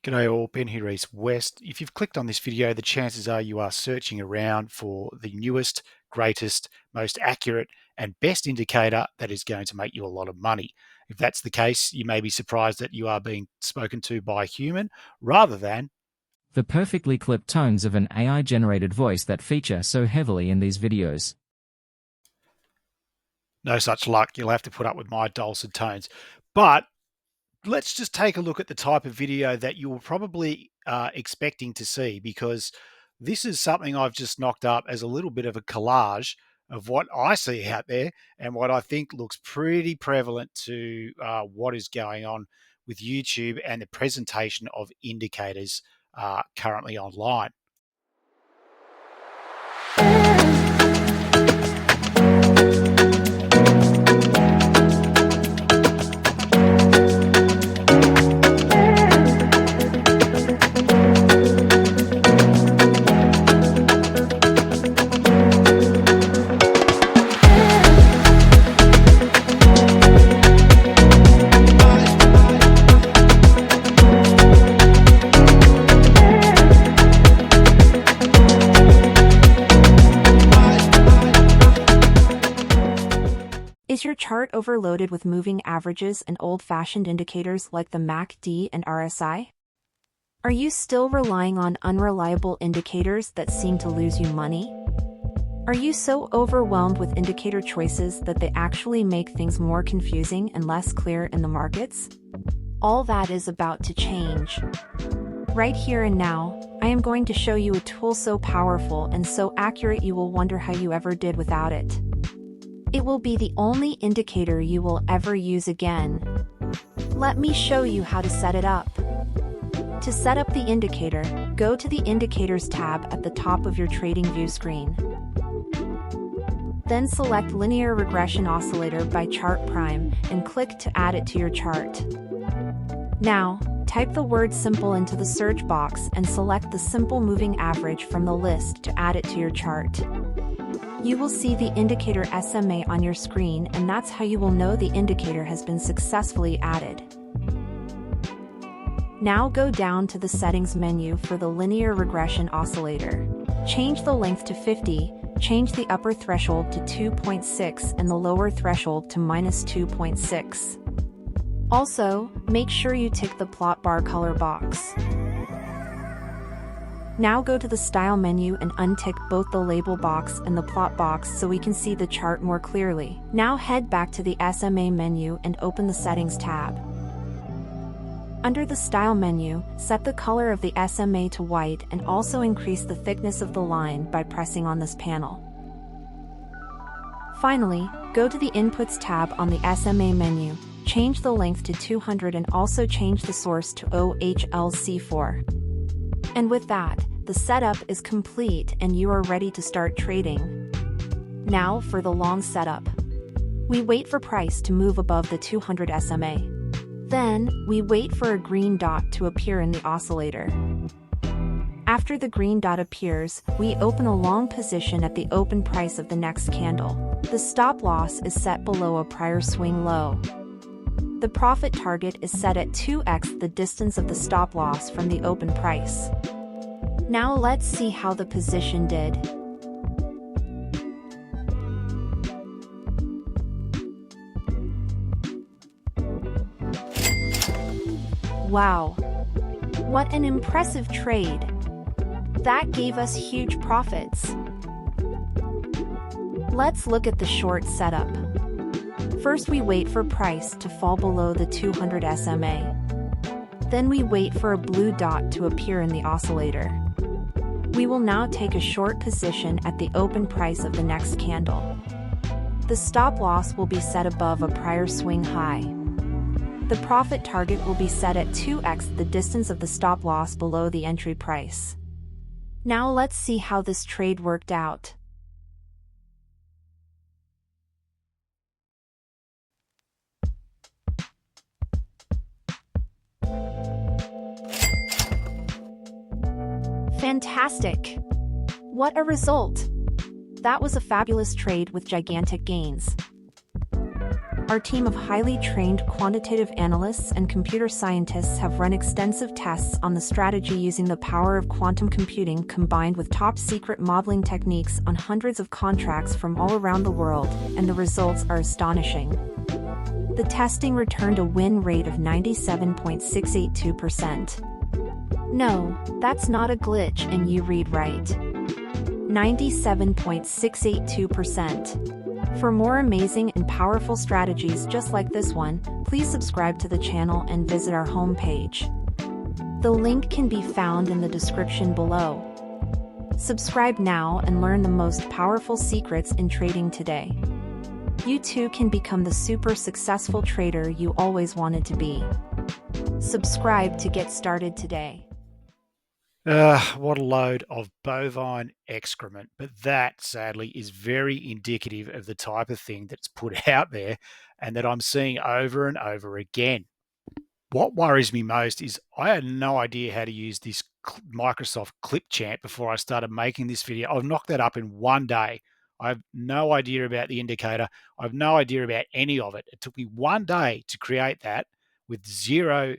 G'day all, Ben here, East West. If you've clicked on this video, the chances are you are searching around for the newest, greatest, most accurate and best indicator that is going to make you a lot of money. If that's the case, you may be surprised that you are being spoken to by a human rather than the perfectly clipped tones of an AI-generated voice that feature so heavily in these videos. no such luck. You'll have to put up with my dulcet tones. But let's just take a look at the type of video that you're probably expecting to see, because this is something I've just knocked up as a little bit of a collage of what I see out there and what I think looks pretty prevalent to what is going on with YouTube and the presentation of indicators currently online. Is your chart overloaded with moving averages and old-fashioned indicators like the MACD and RSI? Are you still relying on unreliable indicators that seem to lose you money? Are you so overwhelmed with indicator choices that they actually make things more confusing and less clear in the markets? All that is about to change. Right here and now, I am going to show you a tool so powerful and so accurate you will wonder how you ever did without it. It will be the only indicator you will ever use again. Let me show you how to set it up. To set up the indicator, go to the Indicators tab at the top of your TradingView screen. Then select Linear Regression Oscillator by Chart Prime and click to add it to your chart. Now, type the word simple into the search box and select the simple moving average from the list to add it to your chart. You will see the indicator SMA on your screen, and that's how you will know the indicator has been successfully added. Now go down to the Settings menu for the Linear Regression Oscillator. Change the length to 50, change the upper threshold to 2.6 and the lower threshold to -2.6. Also, make sure you tick the plot bar color box. Now go to the Style menu and untick both the label box and the plot box so we can see the chart more clearly. Now head back to the SMA menu and open the Settings tab. Under the Style menu, set the color of the SMA to white and also increase the thickness of the line by pressing on this panel. Finally, go to the Inputs tab on the SMA menu, change the length to 200 and also change the source to OHLC4. And with that, the setup is complete and you are ready to start trading. Now for the long setup. We wait for price to move above the 200 SMA. Then, we wait for a green dot to appear in the oscillator. After the green dot appears, we open a long position at the open price of the next candle. The stop loss is set below a prior swing low. The profit target is set at 2x the distance of the stop loss from the open price. Now let's see how the position did. Wow! What an impressive trade! That gave us huge profits. Let's look at the short setup. First we wait for price to fall below the 200 SMA. Then we wait for a blue dot to appear in the oscillator. We will now take a short position at the open price of the next candle. The stop loss will be set above a prior swing high. The profit target will be set at 2x the distance of the stop loss below the entry price. Now let's see how this trade worked out. Fantastic! What a result! That was a fabulous trade with gigantic gains. Our team of highly trained quantitative analysts and computer scientists have run extensive tests on the strategy using the power of quantum computing combined with top-secret modeling techniques on hundreds of contracts from all around the world, and the results are astonishing. The testing returned a win rate of 97.682%. No, that's not a glitch and you read right. 97.682%. For more amazing and powerful strategies just like this one, please subscribe to the channel and visit our homepage. The link can be found in the description below. Subscribe now and learn the most powerful secrets in trading today. You too can become the super successful trader you always wanted to be. Subscribe to get started today. What a load of bovine excrement. But that, sadly, is very indicative of the type of thing that's put out there and that I'm seeing over and over again. What worries me most is I had no idea how to use this Microsoft Clipchamp before I started making this video. I've knocked that up in one day. I have no idea about the indicator. I have no idea about any of it. It took me one day to create that with zero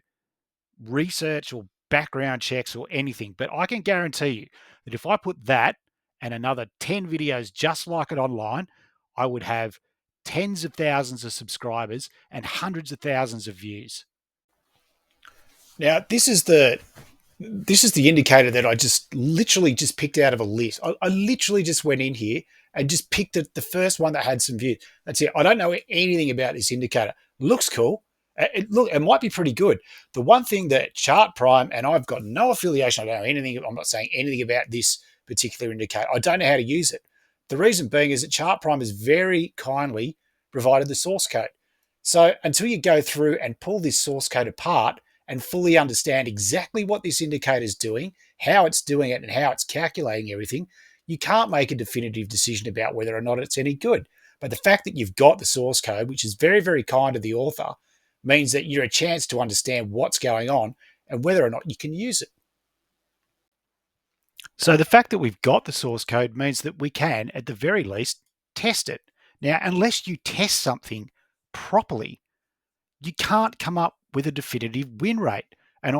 research or background checks or anything. But I can guarantee you that if I put that and another 10 videos just like it online, I would have tens of thousands of subscribers and hundreds of thousands of views. Now, this is the indicator that I just literally just picked out of a list. I literally just went in here and just picked the first one that had some views. That's it. I don't know anything about this indicator. Looks cool. It might be pretty good. The one thing that Chart Prime, and I've got no affiliation, I don't know anything, I'm not saying anything about this particular indicator. I don't know how to use it. The reason being is that Chart Prime has very kindly provided the source code. So until you go through and pull this source code apart and fully understand exactly what this indicator is doing, how it's doing it, and how it's calculating everything, you can't make a definitive decision about whether or not it's any good. But the fact that you've got the source code, which is very, very kind of the author, means that you're a chance to understand what's going on and whether or not you can use it. So the fact that we've got the source code means that we can, at the very least, test it. Now, unless you test something properly, you can't come up with a definitive win rate. And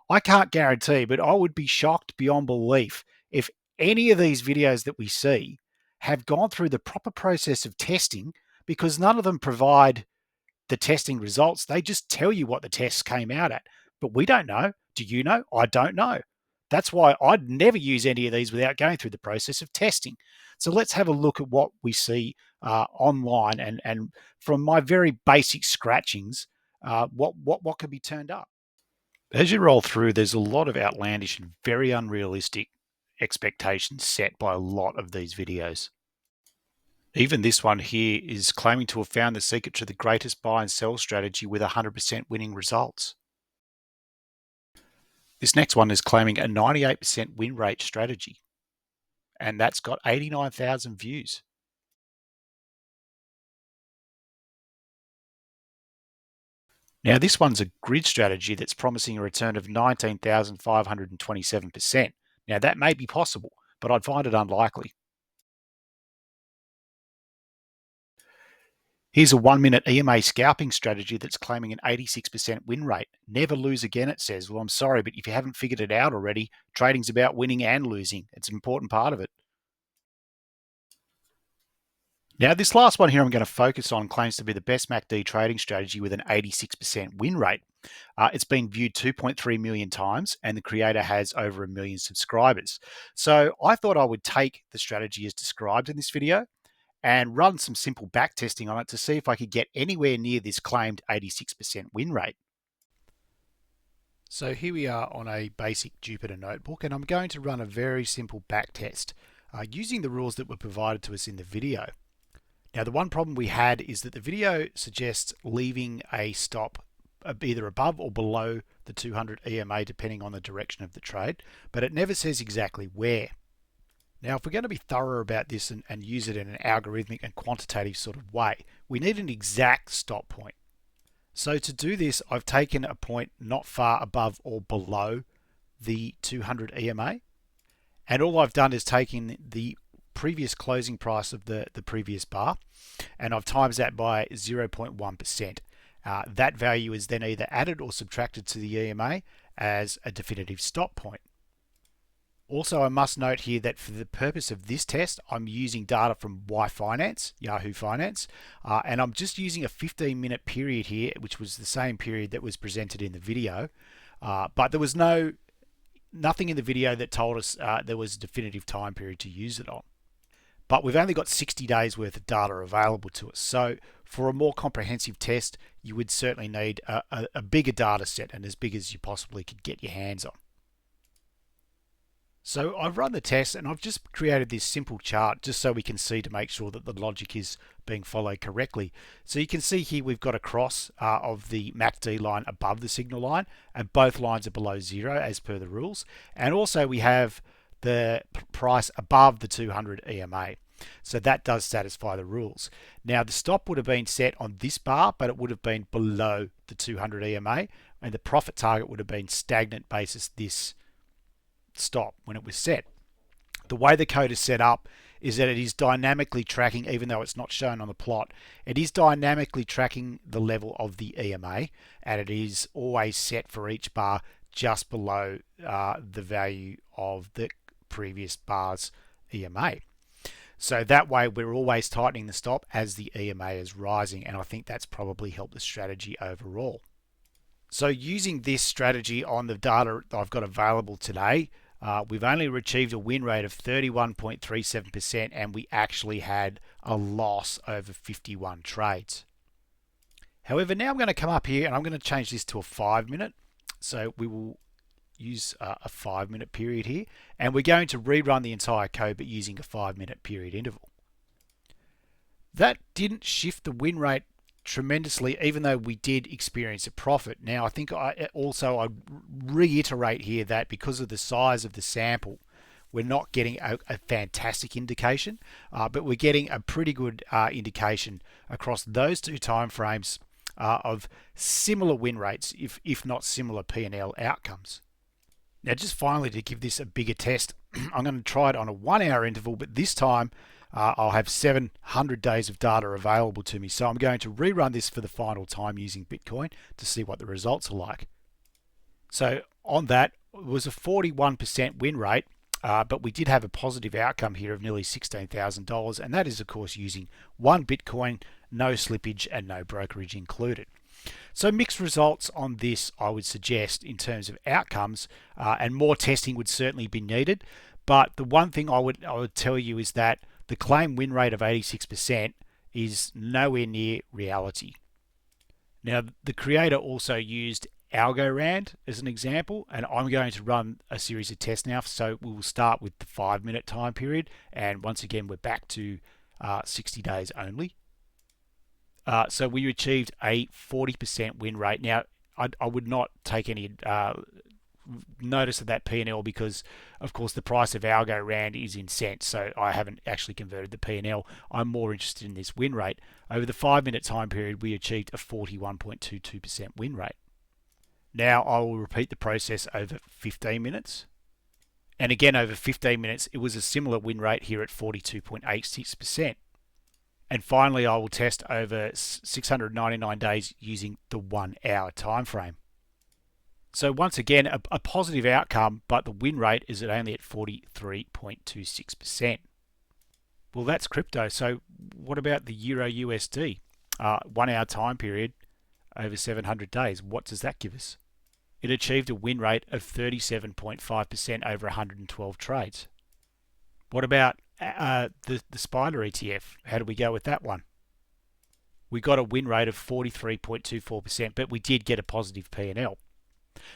I can't guarantee, but I would be shocked beyond belief if any of these videos that we see have gone through the proper process of testing, because none of them provide the testing results. They just tell you what the tests came out at, but we don't know. Do you know? I don't know. That's why I'd never use any of these without going through the process of testing. So let's have a look at what we see online, and from my very basic scratchings, what could be turned up. As you roll through, there's a lot of outlandish and very unrealistic expectations set by a lot of these videos. Even this one here is claiming to have found the secret to the greatest buy and sell strategy with 100% winning results. This next one is claiming a 98% win rate strategy, and that's got 89,000 views. Now, this one's a grid strategy that's promising a return of 19,527%. Now, that may be possible, but I'd find it unlikely. Here's a 1-minute EMA scalping strategy that's claiming an 86% win rate. Never lose again, it says. Well, I'm sorry, but if you haven't figured it out already, trading's about winning and losing. It's an important part of it. Now, this last one here I'm going to focus on claims to be the best MACD trading strategy with an 86% win rate. It's been viewed 2.3 million times, and the creator has over 1 million subscribers. So I thought I would take the strategy as described in this video and run some simple back testing on it to see if I could get anywhere near this claimed 86% win rate. So here we are on a basic Jupyter notebook, and I'm going to run a very simple back test using the rules that were provided to us in the video. Now, the one problem we had is that the video suggests leaving a stop either above or below the 200 EMA depending on the direction of the trade, but it never says exactly where. Now, if we're going to be thorough about this and use it in an algorithmic and quantitative sort of way, we need an exact stop point. So to do this, I've taken a point not far above or below the 200 EMA, and all I've done is taken the previous closing price of the previous bar, and I've times that by 0.1%. That value is then either added or subtracted to the EMA as a definitive stop point. Also, I must note here that for the purpose of this test, I'm using data from Yahoo Finance, and I'm just using a 15-minute period here, which was the same period that was presented in the video, but there was nothing in the video that told us there was a definitive time period to use it on. But we've only got 60 days worth of data available to us, so for a more comprehensive test, you would certainly need a bigger data set, and as big as you possibly could get your hands on. So I've run the test and I've just created this simple chart just so we can see to make sure that the logic is being followed correctly. So you can see here we've got a cross of the MACD line above the signal line, and both lines are below zero as per the rules. And also we have the price above the 200 EMA. So that does satisfy the rules. Now the stop would have been set on this bar, but it would have been below the 200 EMA, and the profit target would have been stagnant basis this stop when it was set. The way the code is set up is that it is dynamically tracking, even though it's not shown on the plot, it is dynamically tracking the level of the EMA, and it is always set for each bar just below the value of the previous bar's EMA. So that way we're always tightening the stop as the EMA is rising, and I think that's probably helped the strategy overall. So using this strategy on the data that I've got available today, we've only achieved a win rate of 31.37%, and we actually had a loss over 51 trades. However, now I'm going to come up here and I'm going to change this to a 5-minute. So we will use a 5-minute period here, and we're going to rerun the entire code but using a 5-minute period interval. That didn't shift the win rate tremendously, even though we did experience a profit. Now I think I'd reiterate here that because of the size of the sample, we're not getting a fantastic indication, but we're getting a pretty good indication across those two time frames of similar win rates, if not similar P&L outcomes. Now just finally, to give this a bigger test, I'm going to try it on a 1-hour interval, but this time I'll have 700 days of data available to me. So I'm going to rerun this for the final time using Bitcoin to see what the results are like. So on that, it was a 41% win rate, but we did have a positive outcome here of nearly $16,000, and that is of course using 1 Bitcoin, no slippage and no brokerage included. So mixed results on this, I would suggest, in terms of outcomes, and more testing would certainly be needed. But the one thing I would tell you is that the claim win rate of 86% is nowhere near reality. Now, the creator also used Algorand as an example, and I'm going to run a series of tests now. So we will start with the 5-minute time period, and once again we're back to 60 days only. So we achieved a 40% win rate. Now, I would not take any notice of that P&L because, of course, the price of Algorand is in cents, so I haven't actually converted the P&L. I'm more interested in this win rate. Over the 5-minute time period, we achieved a 41.22% win rate. Now I will repeat the process over 15 minutes. And again, over 15 minutes, it was a similar win rate here at 42.86%. And finally, I will test over 699 days using the 1-hour time frame. So once again, a positive outcome, but the win rate is only at 43.26%. Well, that's crypto. So what about the Euro USD? 1-hour time period over 700 days. What does that give us? It achieved a win rate of 37.5% over 112 trades. What about the Spider ETF? How do we go with that one? We got a win rate of 43.24%, but we did get a positive P&L.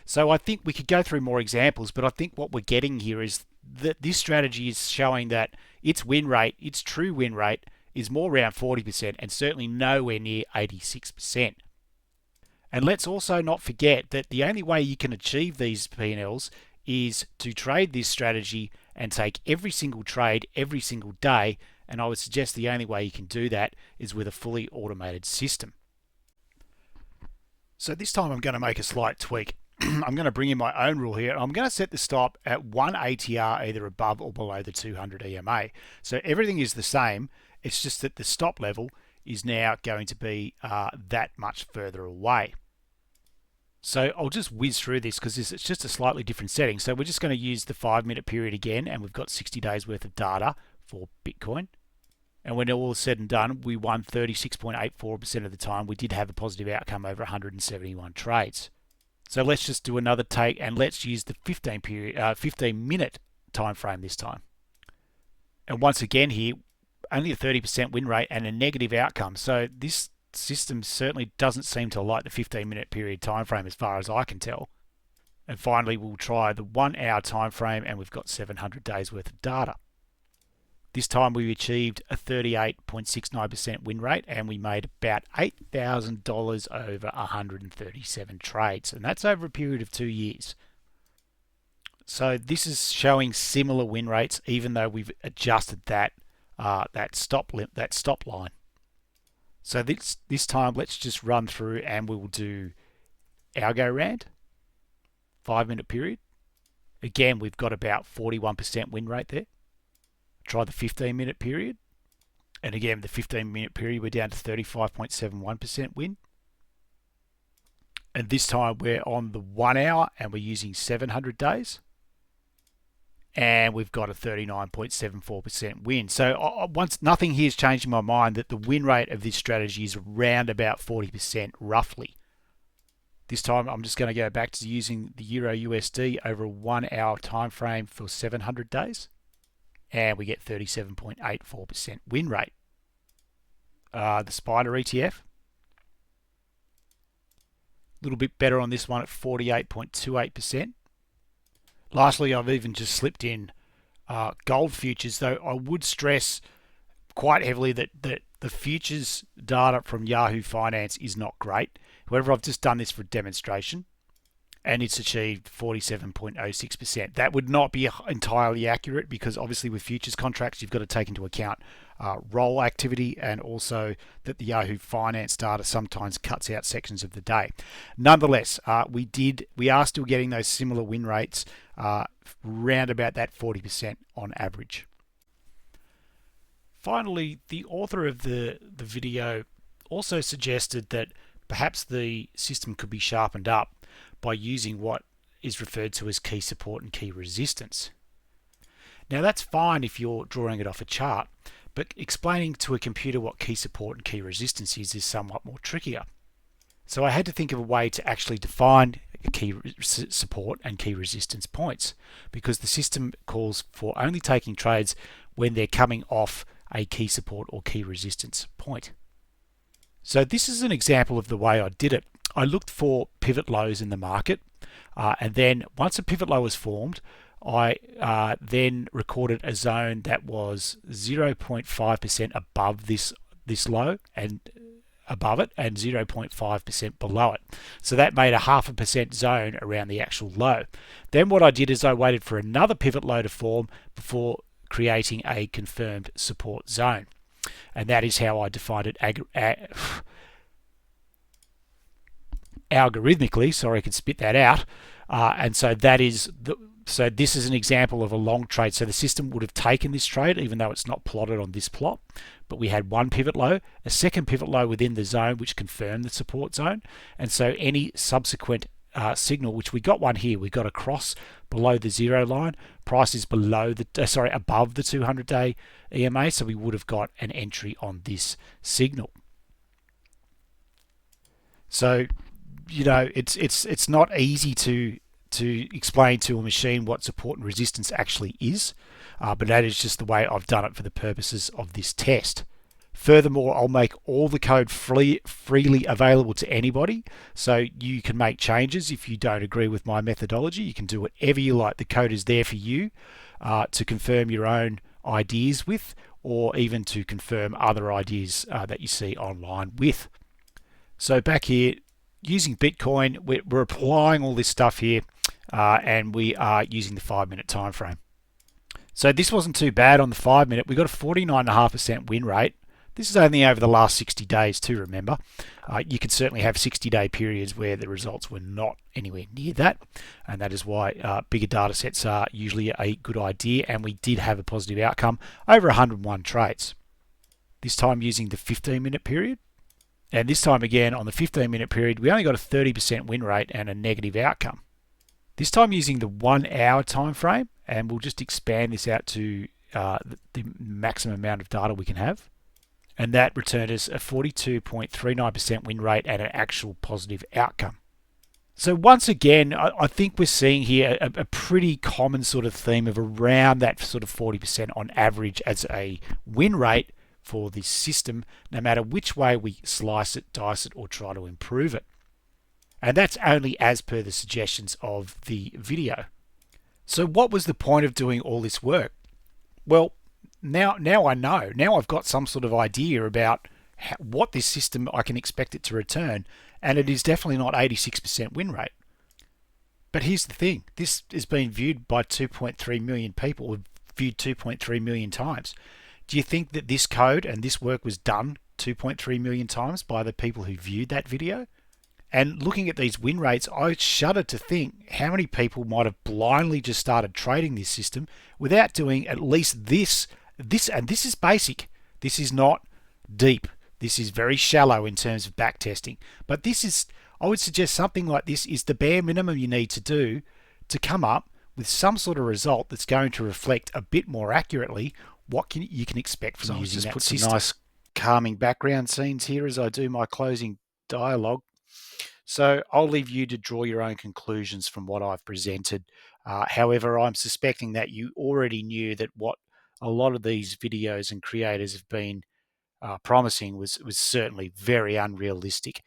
So I think we could go through more examples, but I think what we're getting here is that this strategy is showing that its win rate, its true win rate, is more around 40% and certainly nowhere near 86%. And let's also not forget that the only way you can achieve these P&Ls is to trade this strategy and take every single trade every single day, and I would suggest the only way you can do that is with a fully automated system. So this time I'm going to make a slight tweak. I'm going to bring in my own rule here. I'm going to set the stop at 1 ATR either above or below the 200 EMA. So everything is the same. It's just that the stop level is now going to be that much further away. So I'll just whiz through this because it's just a slightly different setting. So we're just going to use the 5-minute period again, and we've got 60 days worth of data for Bitcoin. And when all is said and done, we won 36.84% of the time. We did have a positive outcome over 171 trades. So let's just do another take, and let's use the 15-minute time frame this time. And once again here, only a 30% win rate and a negative outcome. So this system certainly doesn't seem to like the 15-minute period time frame as far as I can tell. And finally, we'll try the 1 hour time frame, and we've got 700 days worth of data. This time we achieved a 38.69% win rate, and we made about $8,000 over 137 trades, and that's over a period of 2 years. So this is showing similar win rates, even though we've adjusted that stop line. So this time, let's just run through, and we will do algo-rand, 5-minute period. Again, we've got about 41% win rate there. Try the 15-minute period. And again, the 15-minute period, we're down to 35.71% win. And this time we're on the 1 hour, and we're using 700 days. And we've got a 39.74% win. So once nothing here has changed in my mind that the win rate of this strategy is around about 40% roughly. This time I'm just going to go back to using the Euro USD over a 1 hour time frame for 700 days. And we get 37.84% win rate. The Spider ETF, a little bit better on this one at 48.28%. Lastly, I've even just slipped in gold futures, though I would stress quite heavily that the futures data from Yahoo Finance is not great. However, I've just done this for demonstration, and it's achieved 47.06%. That would not be entirely accurate because obviously with futures contracts, you've got to take into account roll activity, and also that the Yahoo Finance data sometimes cuts out sections of the day. Nonetheless, we are still getting those similar win rates round about that 40% on average. Finally, the author of the video also suggested that perhaps the system could be sharpened up by using what is referred to as key support and key resistance. Now that's fine if you're drawing it off a chart, but explaining to a computer what key support and key resistance is somewhat more trickier. So I had to think of a way to actually define key support and key resistance points, because the system calls for only taking trades when they're coming off a key support or key resistance point. So this is an example of the way I did it. I looked for pivot lows in the market, and then once a pivot low was formed, I then recorded a zone that was 0.5% above this low and above it, and 0.5% below it. So that made a 0.5% zone around the actual low. Then what I did is I waited for another pivot low to form before creating a confirmed support zone. And that is how I defined it algorithmically. Sorry, I could spit that out. And so so this is an example of a long trade. So the system would have taken this trade, even though it's not plotted on this plot. But we had one pivot low, a second pivot low within the zone, which confirmed the support zone. And so any subsequent signal, which we got one here, we got a cross below the zero line. Price is above the 200-day EMA, so we would have got an entry on this signal. So, it's not easy to explain to a machine what support and resistance actually is, but that is just the way I've done it for the purposes of this test. Furthermore, I'll make all the code freely available to anybody, so you can make changes if you don't agree with my methodology. You can do whatever you like. The code is there for you to confirm your own ideas with, or even to confirm other ideas that you see online with. So back here, using Bitcoin, we're applying all this stuff here, and we are using the 5-minute time frame. So this wasn't too bad on the 5-minute. We got a 49.5% win rate, This is only over the last 60 days too, remember. You could certainly have 60-day periods where the results were not anywhere near that, and that is why bigger data sets are usually a good idea, and we did have a positive outcome over 101 trades. This time using the 15-minute period, and this time again on the 15-minute period, we only got a 30% win rate and a negative outcome. This time using the 1 hour time frame, and we'll just expand this out to the maximum amount of data we can have. And that returned us a 42.39% win rate and an actual positive outcome. So once again, I think we're seeing here a pretty common sort of theme of around that sort of 40% on average as a win rate for this system, no matter which way we slice it, dice it, or try to improve it. And that's only as per the suggestions of the video. So what was the point of doing all this work? Well, now I know. Now I've got some sort of idea about what this system I can expect it to return, and it is definitely not 86% win rate. But here's the thing. This is being viewed by 2.3 million people, or viewed 2.3 million times. Do you think that this code and this work was done 2.3 million times by the people who viewed that video? And looking at these win rates, I shudder to think how many people might have blindly just started trading this system without doing at least this, and this is basic. This is not deep. This is very shallow in terms of back testing. But this is, I would suggest something like this is the bare minimum you need to do to come up with some sort of result that's going to reflect a bit more accurately what you can expect from using that system. Some nice calming background scenes here as I do my closing dialogue. So I'll leave you to draw your own conclusions from what I've presented. However, I'm suspecting that you already knew that what a lot of these videos and creators have been promising was certainly very unrealistic.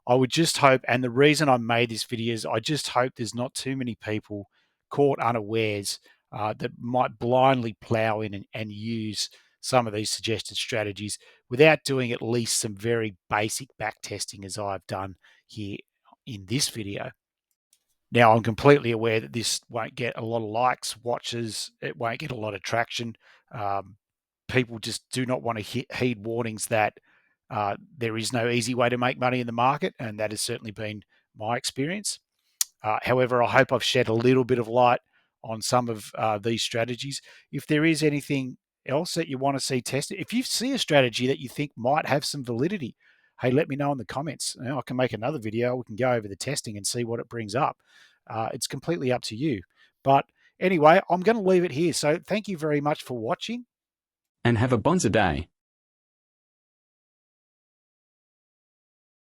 I would just hope, and the reason I made this video is I just hope there's not too many people caught unawares that might blindly plow in and use some of these suggested strategies without doing at least some very basic back testing as I've done here in this video. Now, I'm completely aware that this won't get a lot of likes, watches, it won't get a lot of traction. People just do not want to heed warnings that there is no easy way to make money in the market, and that has certainly been my experience. However, I hope I've shed a little bit of light on some of these strategies. If there is anything else that you want to see tested, if you see a strategy that you think might have some validity, hey, let me know in the comments. You know, I can make another video. We can go over the testing and see what it brings up. It's completely up to you. But anyway, I'm going to leave it here. So thank you very much for watching. And have a bonza day.